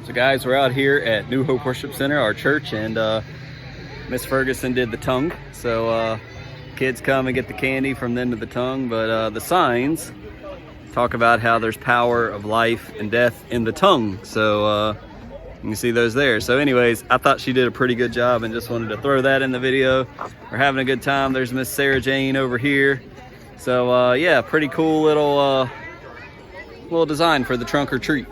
So guys, we're out here at New Hope Worship Center, our church, and Miss Ferguson did the tongue. So kids come and get the candy from the end of the tongue, but the signs talk about how there's power of life and death in the tongue. So you can see those there. So anyways, I thought she did a pretty good job and just wanted to throw that in the video. We're having a good time. There's Miss Sarah Jane over here. So yeah, pretty cool little design for the trunk or treat.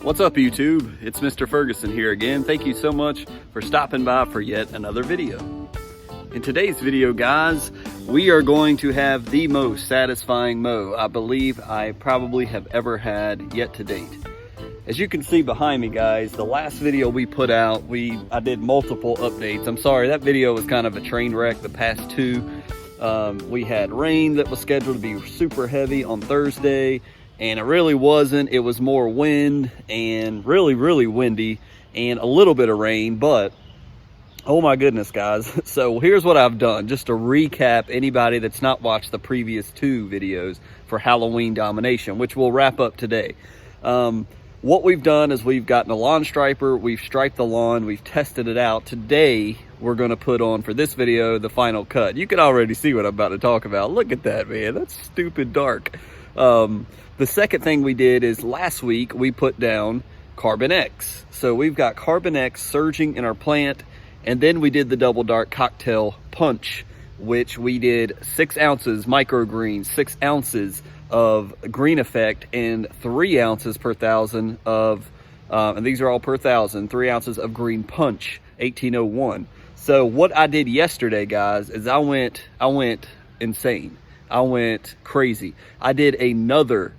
What's up, YouTube? It's Mr. Ferguson here again. Thank you so much for stopping by for yet another video. In today's video, guys, we are going to have the most satisfying mow I believe I probably have ever had yet to date. As you can see behind me, guys, the last video we put out, I did multiple updates. I'm sorry, that video was kind of a train wreck. The past two, we had rain that was scheduled to be super heavy on Thursday, and it really wasn't. It was more wind and really windy and a little bit of rain, but oh my goodness, guys. So here's what I've done, just to recap anybody that's not watched the previous two videos for Halloween Domination, which we'll wrap up today. What we've done is we've gotten a lawn striper, we've striped the lawn, we've tested it out. Today, we're gonna put on, for this video, the final cut. You can already see what I'm about to talk about. Look at that, man, that's stupid dark. The second thing we did is last week, we put down Carbon X. So we've got Carbon X surging in our plant, and then we did the double dark cocktail punch, which we did 6 ounces microgreen, 6 ounces of green effect, and 3 ounces per thousand of, and these are all per 1,000, 3 ounces of green punch, 1801. So what I did yesterday, guys, is I went insane. I went crazy. I did another,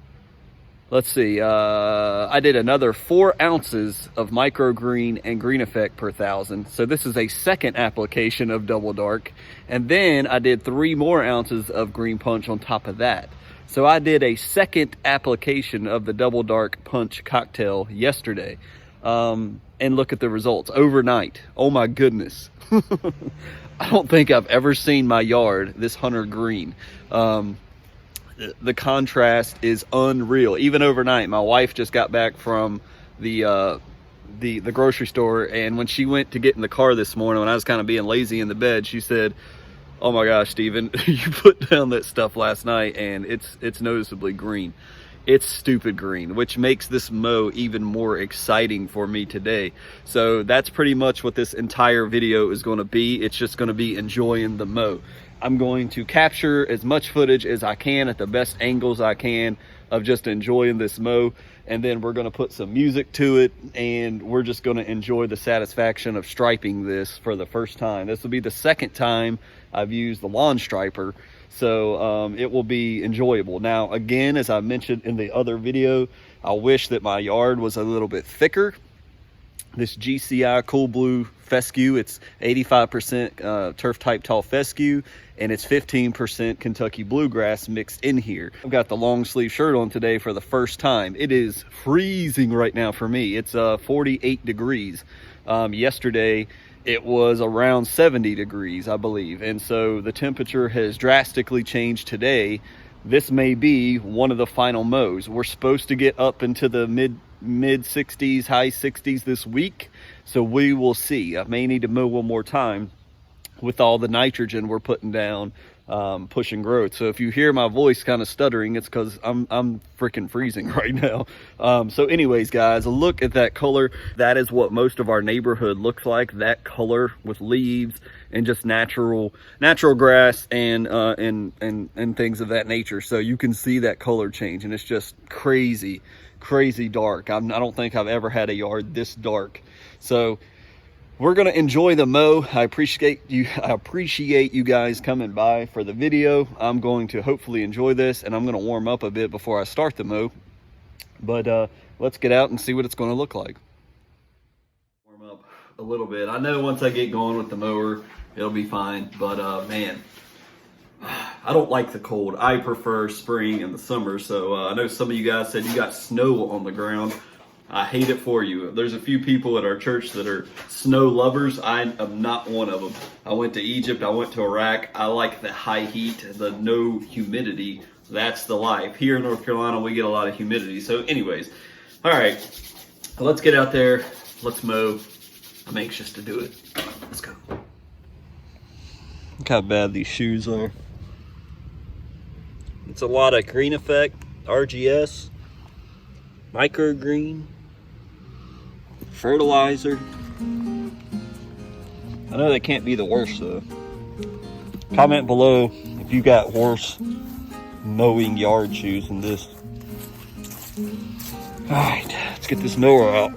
let's see, I did another 4 ounces of microgreen and green effect per 1,000. So this is a second application of double dark. And then I did 3 more ounces of green punch on top of that. So I did a second application of the double dark punch cocktail yesterday. And look at the results overnight. Oh my goodness. I don't think I've ever seen my yard this hunter green. The contrast is unreal. Even overnight, my wife just got back from the grocery store, and when she went to get in the car this morning, when I was kind of being lazy in the bed, she said, "Oh my gosh, Steven, you put down that stuff last night and it's noticeably green." It's stupid green, which makes this mow even more exciting for me today. So that's pretty much what this entire video is going to be. It's just going to be enjoying the mow. I'm going to capture as much footage as I can at the best angles I can of just enjoying this mow, and then we're going to put some music to it, and we're just going to enjoy the satisfaction of striping this for the first time. This will be the second time I've used the lawn striper, so it will be enjoyable. Now again, as I mentioned in the other video, I wish that my yard was a little bit thicker. This GCI Cool Blue fescue, it's 85% turf type tall fescue, and it's 15% Kentucky bluegrass mixed in here. I've got the long sleeve shirt on today for the first time. It is freezing right now for me. It's 48 degrees. Yesterday it was around 70 degrees, I believe, and so the temperature has drastically changed today. This may be one of the final mows. We're supposed to get up into the mid 60s, high 60s this week, so we will see. I may need to mow one more time with all the nitrogen we're putting down, pushing growth. So if you hear my voice kind of stuttering, it's because I'm freaking freezing right now. So anyways, guys, look at that color. That is what most of our neighborhood looks like, that color with leaves and just natural grass and things of that nature. So you can see that color change, and it's just crazy dark. I don't think I've ever had a yard this dark. So we're gonna enjoy the mow. I appreciate you guys coming by for the video. I'm going to hopefully enjoy this, and I'm gonna warm up a bit before I start the mow. But let's get out and see what it's gonna look like. Warm up a little bit. I know once I get going with the mower, it'll be fine, but man, I don't like the cold. I prefer spring and the summer. So I know some of you guys said you got snow on the ground. I hate it for you. There's a few people at our church that are snow lovers. I am not one of them. I went to Egypt, I went to Iraq. I like the high heat, the no humidity. That's the life. Here in North Carolina, we get a lot of humidity. So anyways, all right, let's get out there. Let's mow. I'm anxious to do it. Let's go. Look how bad these shoes are. It's a lot of green effect, RGS, microgreen, fertilizer. I know they can't be the worst though. Comment below if you got worse mowing yard shoes than this. All right, let's get this mower out.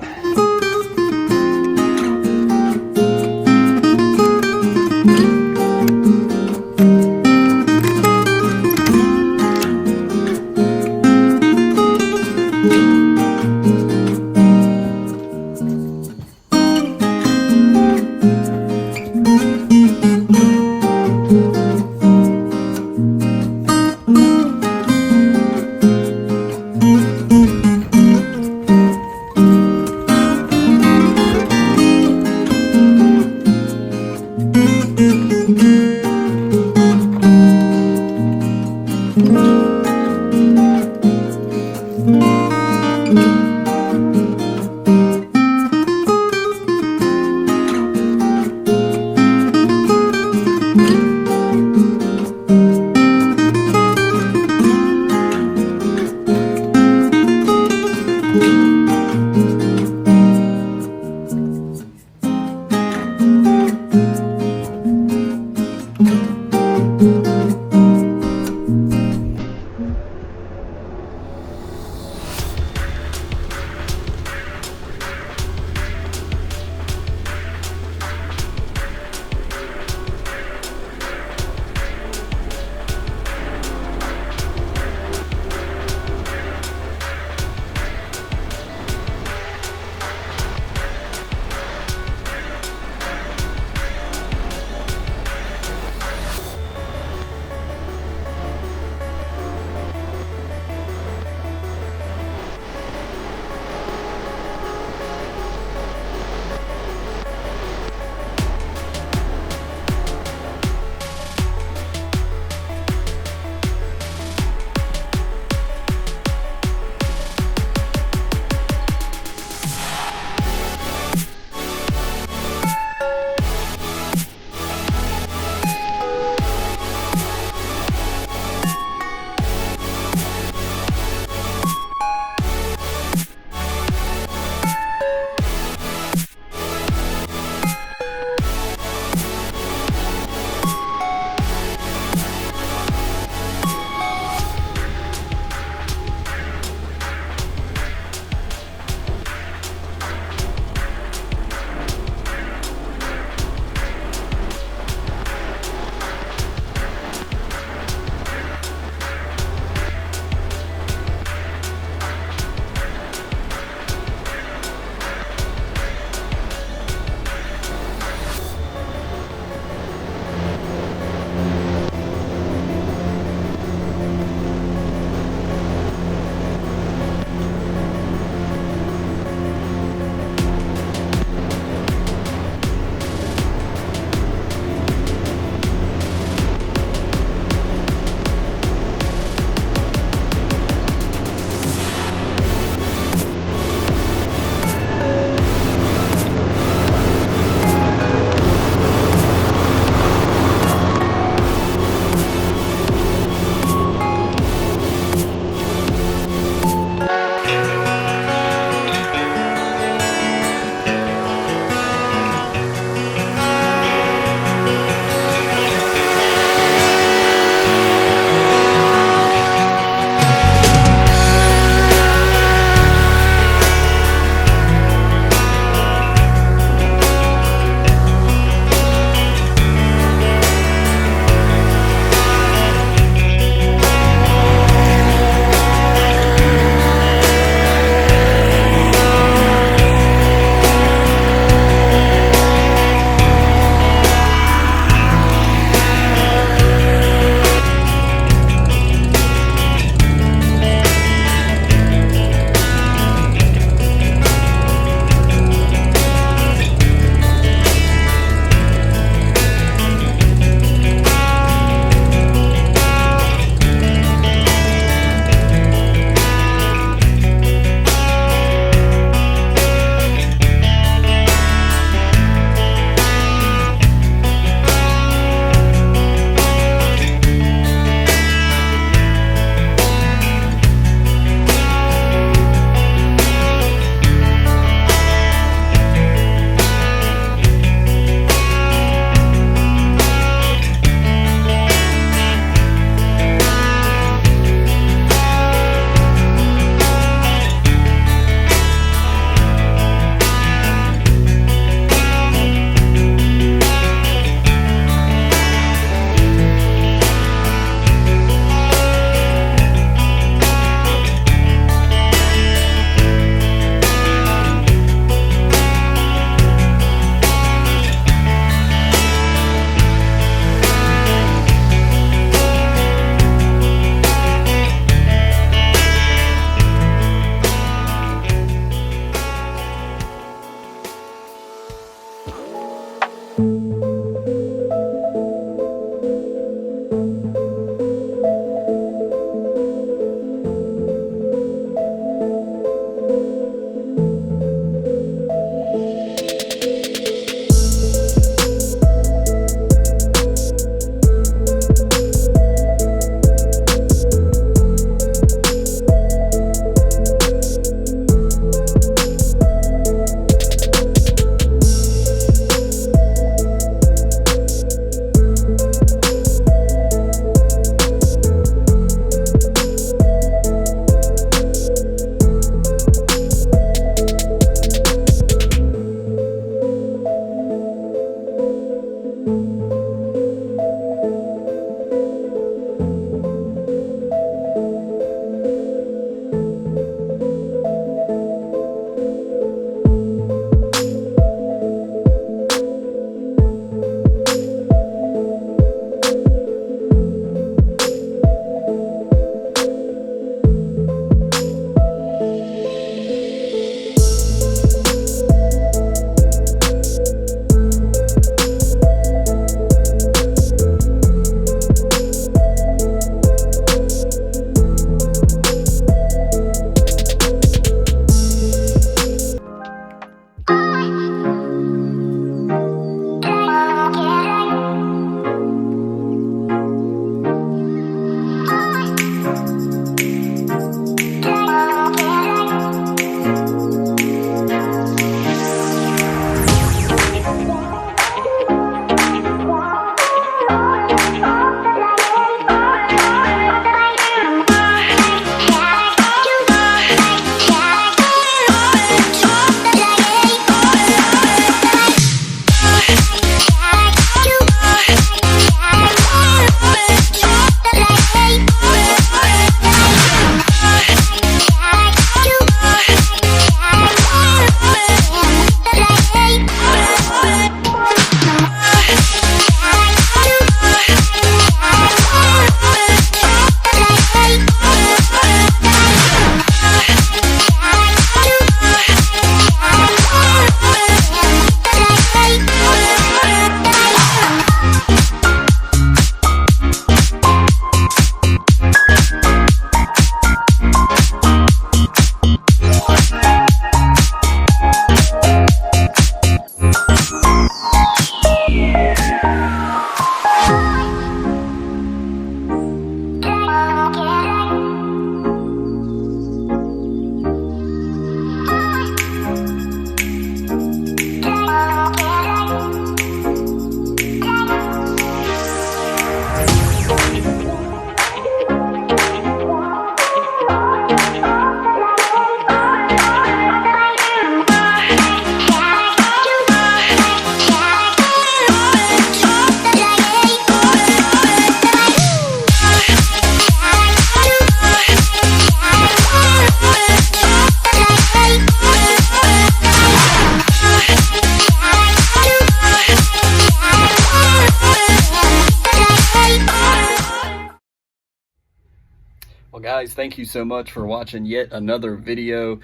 Well guys, thank you so much for watching yet another video.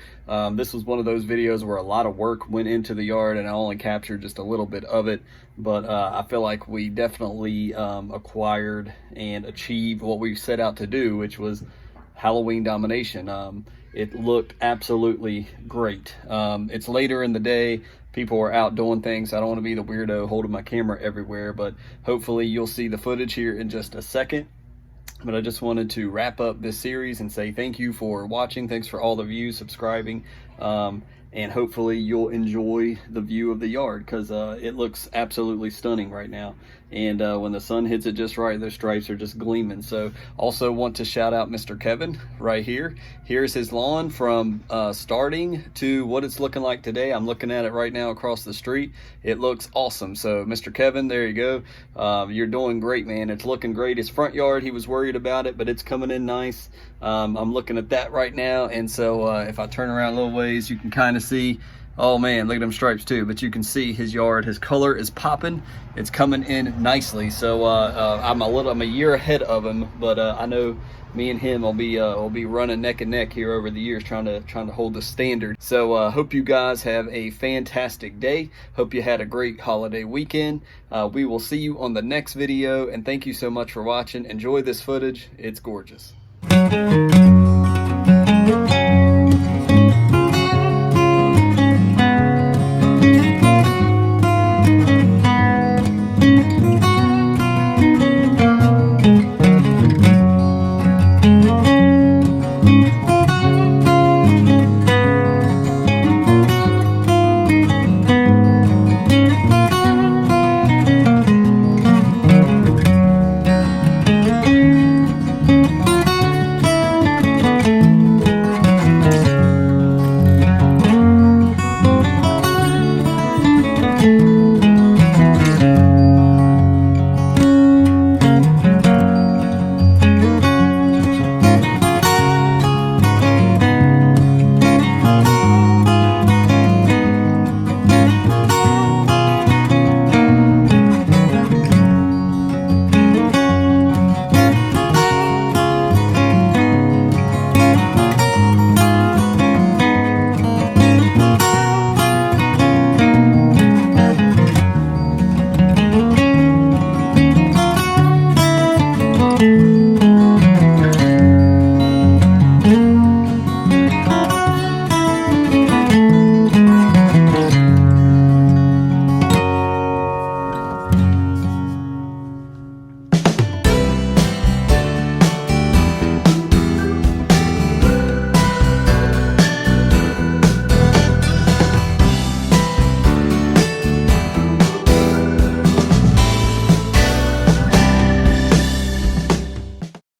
This was one of those videos where a lot of work went into the yard and I only captured just a little bit of it, but I feel like we definitely acquired and achieved what we set out to do, which was Halloween Domination. It looked absolutely great. It's later in the day. People are out doing things. I don't want to be the weirdo holding my camera everywhere, but hopefully you'll see the footage here in just a second. But I just wanted to wrap up this series and say thank you for watching. Thanks for all the views, subscribing, and hopefully you'll enjoy the view of the yard, because it looks absolutely stunning right now. And when the sun hits it just right, those stripes are just gleaming. So also want to shout out Mr. Kevin right here. Here's his lawn from starting to what it's looking like today. I'm looking at it right now across the street. It looks awesome. So Mr. Kevin, there you go. You're doing great, man. It's looking great. His front yard, he was worried about it, but it's coming in nice. I'm looking at that right now. And so if I turn around a little ways, you can kind of see, oh man, look at them stripes too. But you can see his yard, his color is popping. It's coming in nicely. So I'm a year ahead of him, but I know me and him will be running neck and neck here over the years, trying to hold the standard. So hope you guys have a fantastic day. Hope you had a great holiday weekend. We will see you on the next video, and thank you so much for watching. Enjoy this footage. It's gorgeous.